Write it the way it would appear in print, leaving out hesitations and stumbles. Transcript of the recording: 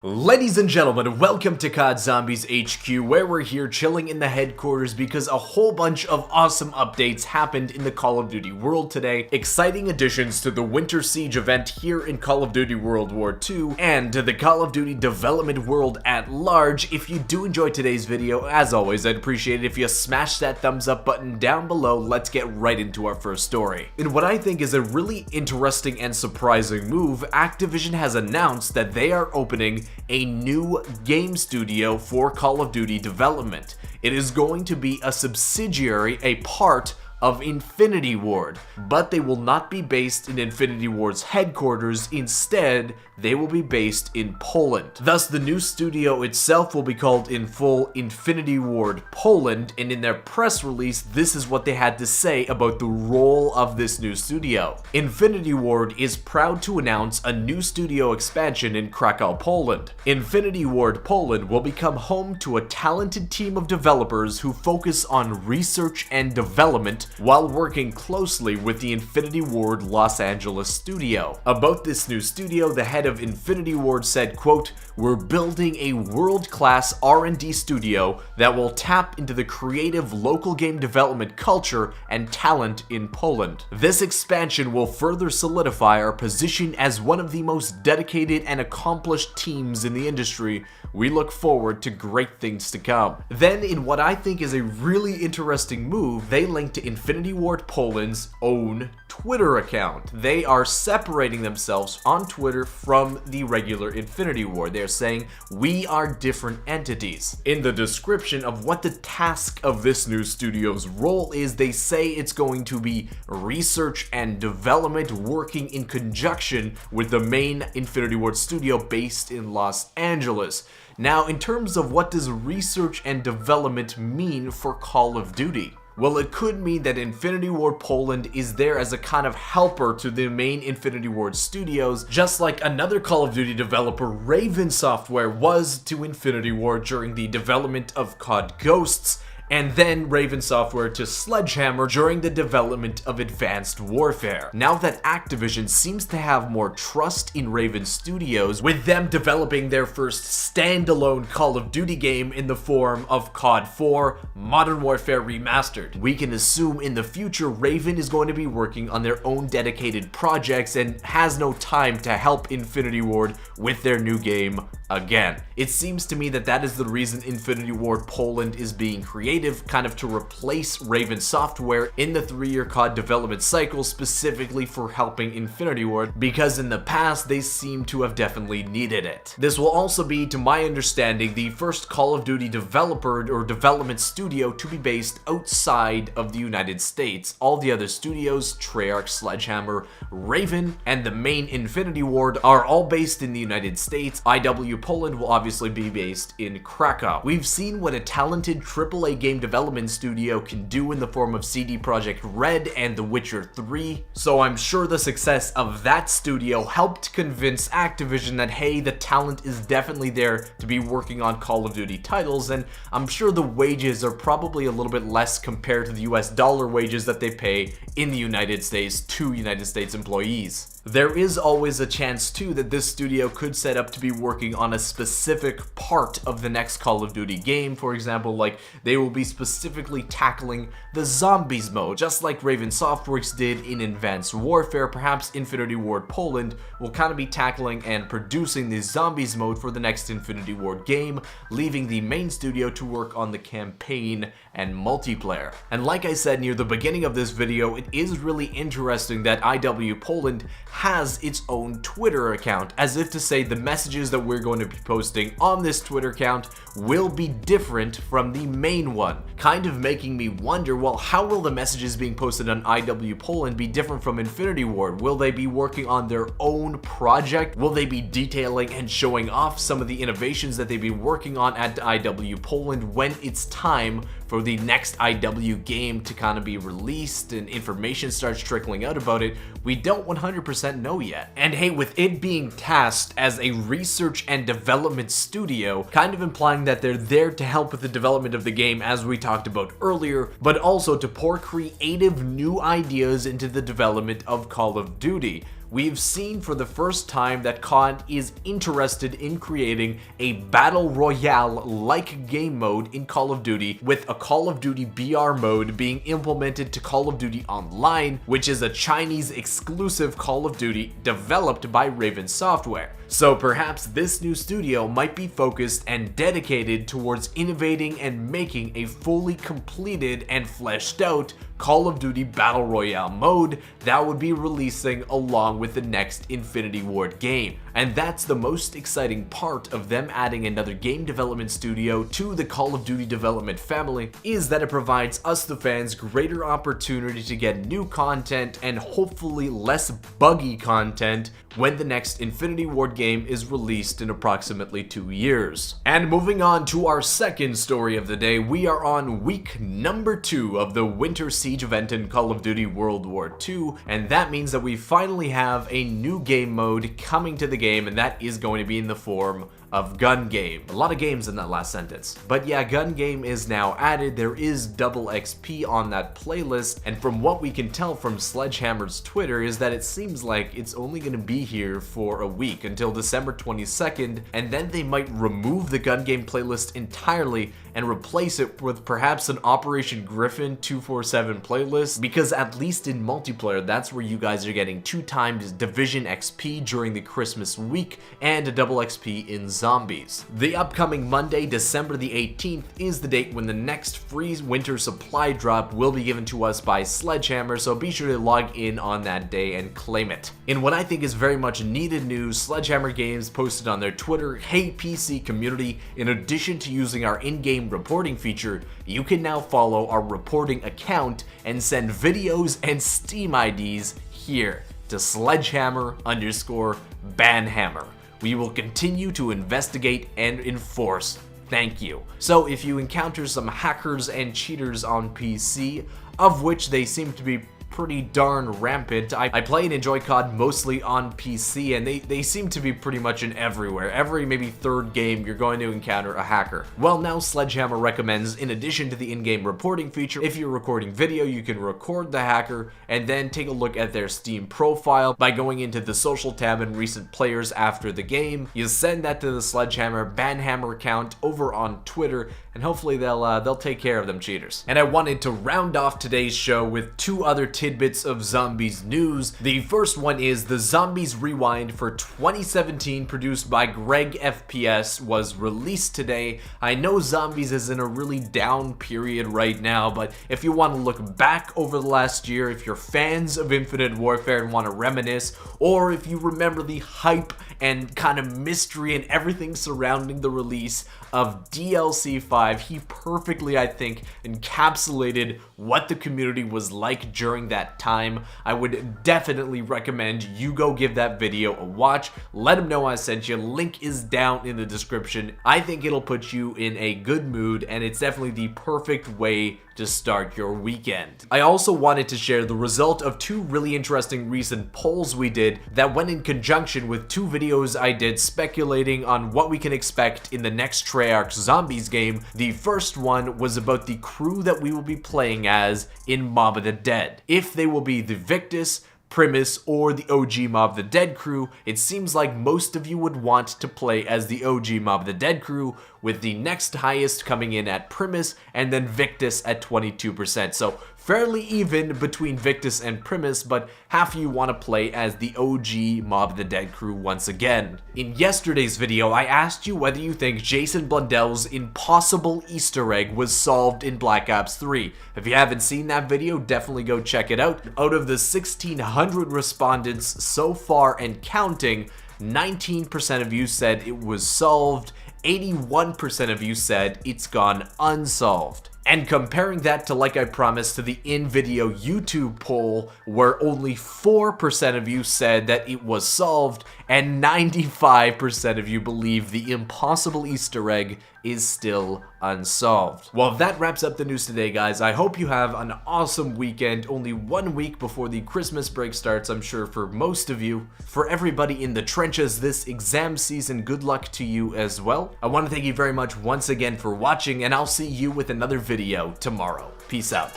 Ladies and gentlemen, welcome to COD Zombies HQ, where we're here chilling in the headquarters because a whole bunch of awesome updates happened in the Call of Duty world today, exciting additions to the Winter Siege event here in Call of Duty World War II, and to the Call of Duty development world at large. If you do enjoy today's video, as always, I'd appreciate it if you smash that thumbs up button down below. Let's get right into our first story. In what I think is a really interesting and surprising move, Activision has announced that they are opening a new game studio for Call of Duty development. It is going to be a subsidiary, a part of Infinity Ward, but they will not be based in Infinity Ward's headquarters. Instead, they will be based in Poland. Thus, the new studio itself will be called in full Infinity Ward Poland, and in their press release, this is what they had to say about the role of this new studio. Infinity Ward is proud to announce a new studio expansion in Krakow, Poland. Infinity Ward Poland will become home to a talented team of developers who focus on research and development while working closely with the Infinity Ward Los Angeles studio. About this new studio, the head of Infinity Ward said, quote, "We're building a world-class R&D studio that will tap into the creative local game development culture and talent in Poland. This expansion will further solidify our position as one of the most dedicated and accomplished teams in the industry. We look forward to great things to come." Then, in what I think is a really interesting move, they linked to Infinity Ward Poland's own Twitter account. They are separating themselves on Twitter from the regular Infinity Ward. They're saying, "We are different entities." In the description of what the task of this new studio's role is, they say it's going to be research and development working in conjunction with the main Infinity Ward studio based in Los Angeles. Now, in terms of what does research and development mean for Call of Duty? Well, it could mean that Infinity Ward Poland is there as a kind of helper to the main Infinity Ward studios, just like another Call of Duty developer, Raven Software, was to Infinity Ward during the development of COD Ghosts, and then Raven Software to Sledgehammer during the development of Advanced Warfare. Now that Activision seems to have more trust in Raven Studios, with them developing their first standalone Call of Duty game in the form of COD 4 Modern Warfare Remastered, we can assume in the future Raven is going to be working on their own dedicated projects and has no time to help Infinity Ward with their new game again. It seems to me that that is the reason Infinity Ward Poland is being created, kind of to replace Raven Software in the 3-year COD development cycle, specifically for helping Infinity Ward, because in the past they seem to have definitely needed it. This will also be, to my understanding, the first Call of Duty developer or development studio to be based outside of the United States. All the other studios, Treyarch, Sledgehammer, Raven, and the main Infinity Ward are all based in the United States. IW Poland will obviously be based in Krakow. We've seen what a talented AAA game development studio can do in the form of CD Projekt Red and The Witcher 3, so I'm sure the success of that studio helped convince Activision that, hey, the talent is definitely there to be working on Call of Duty titles, and I'm sure the wages are probably a little bit less compared to the US dollar wages that they pay in the United States to United States employees. There is always a chance too that this studio could set up to be working on a specific part of the next Call of Duty game. For example, like they will be specifically tackling the zombies mode, just like Raven Softworks did in Advanced Warfare. Perhaps Infinity Ward Poland will kind of be tackling and producing the zombies mode for the next Infinity Ward game, leaving the main studio to work on the campaign and multiplayer. And like I said near the beginning of this video, it is really interesting that IW Poland has its own Twitter account, as if to say the messages that we're going to be posting on this Twitter account will be different from the main one, kind of making me wonder, well, how will the messages being posted on IW Poland be different from Infinity Ward? Will they be working on their own project? Will they be detailing and showing off some of the innovations that they've been working on at IW Poland when it's time for the next IW game to kind of be released and information starts trickling out about it? We don't 100% know yet. And hey, with it being tasked as a research and development studio, kind of implying that they're there to help with the development of the game, as we talked about earlier, but also to pour creative new ideas into the development of Call of Duty. we've seen for the first time that COD is interested in creating a battle royale-like game mode in Call of Duty, with a Call of Duty BR mode being implemented to Call of Duty Online, which is a Chinese exclusive Call of Duty developed by Raven Software. So perhaps this new studio might be focused and dedicated towards innovating and making a fully completed and fleshed out Call of Duty Battle Royale mode that would be releasing along with the next Infinity Ward game. And that's the most exciting part of them adding another game development studio to the Call of Duty development family, is that it provides us the fans greater opportunity to get new content and hopefully less buggy content when the next Infinity Ward game is released in approximately 2 years. And moving on to our second story of the day, we are on week number 2 of the Winter Siege event in Call of Duty World War II, and that means that we finally have a new game mode coming to the game, and that is going to be in the form of Gun Game. A lot of games in that last sentence. But yeah, Gun Game is now added. There is double XP on that playlist, and from what we can tell from Sledgehammer's Twitter is that it seems like it's only going to be here for a week until December 22nd, and then they might remove the Gun Game playlist entirely and replace it with perhaps an Operation Griffin 247 playlist, because at least in multiplayer, that's where you guys are getting 2 times Division XP during the Christmas week and a double XP in Zombies. The upcoming Monday, December the 18th, is the date when the next free winter supply drop will be given to us by Sledgehammer, so be sure to log in on that day and claim it. In what I think is very much needed news, Sledgehammer Games posted on their Twitter, "Hey PC community, in addition to using our in-game reporting feature, you can now follow our reporting account and send videos and Steam IDs here to Sledgehammer_Banhammer. We will continue to investigate and enforce. Thank you." So if you encounter some hackers and cheaters on PC, of which they seem to be pretty darn rampant. I play and enjoy COD mostly on PC, and they seem to be pretty much in everywhere. Every maybe third game you're going to encounter a hacker. Well, now Sledgehammer recommends, in addition to the in-game reporting feature, if you're recording video, you can record the hacker and then take a look at their Steam profile by going into the social tab and recent players after the game. You send that to the Sledgehammer Banhammer account over on Twitter, and hopefully they'll take care of them cheaters. And I wanted to round off today's show with 2 other tidbits of Zombies news. The first one is the Zombies Rewind for 2017, produced by GregFPS, was released today. I know Zombies is in a really down period right now, but if you want to look back over the last year, if you're fans of Infinite Warfare and want to reminisce, or if you remember the hype and kind of mystery and everything surrounding the release of DLC 5, he perfectly, I think, encapsulated what the community was like during that time. I would definitely recommend you go give that video a watch. Let him know I sent you. Link is down in the description. I think it'll put you in a good mood, and it's definitely the perfect way to start your weekend. I also wanted to share the result of 2 really interesting recent polls we did that went in conjunction with 2 videos I did speculating on what we can expect in the next Treyarch Zombies game. The first one was about the crew that we will be playing as in Mob of the Dead. If they will be the Victus, Primus, or the OG Mob of the Dead crew. It seems like most of you would want to play as the OG Mob of the Dead crew, with the next highest coming in at Primus and then Victus at 22%. So fairly even between Victus and Primus, but half of you want to play as the OG Mob of the Dead crew once again. In yesterday's video, I asked you whether you think Jason Blundell's impossible Easter egg was solved in Black Ops 3. If you haven't seen that video, definitely go check it out. Out of the 1,600 respondents so far and counting, 19% of you said it was solved, 81% of you said it's gone unsolved. And comparing that to, like I promised, to the in-video YouTube poll, where only 4% of you said that it was solved, and 95% of you believe the impossible Easter egg is still unsolved. Well, that wraps up the news today, guys. I hope you have an awesome weekend. Only 1 week before the Christmas break starts, I'm sure, for most of you. For everybody in the trenches this exam season, good luck to you as well. I want to thank you very much once again for watching, and I'll see you with another video tomorrow. Peace out.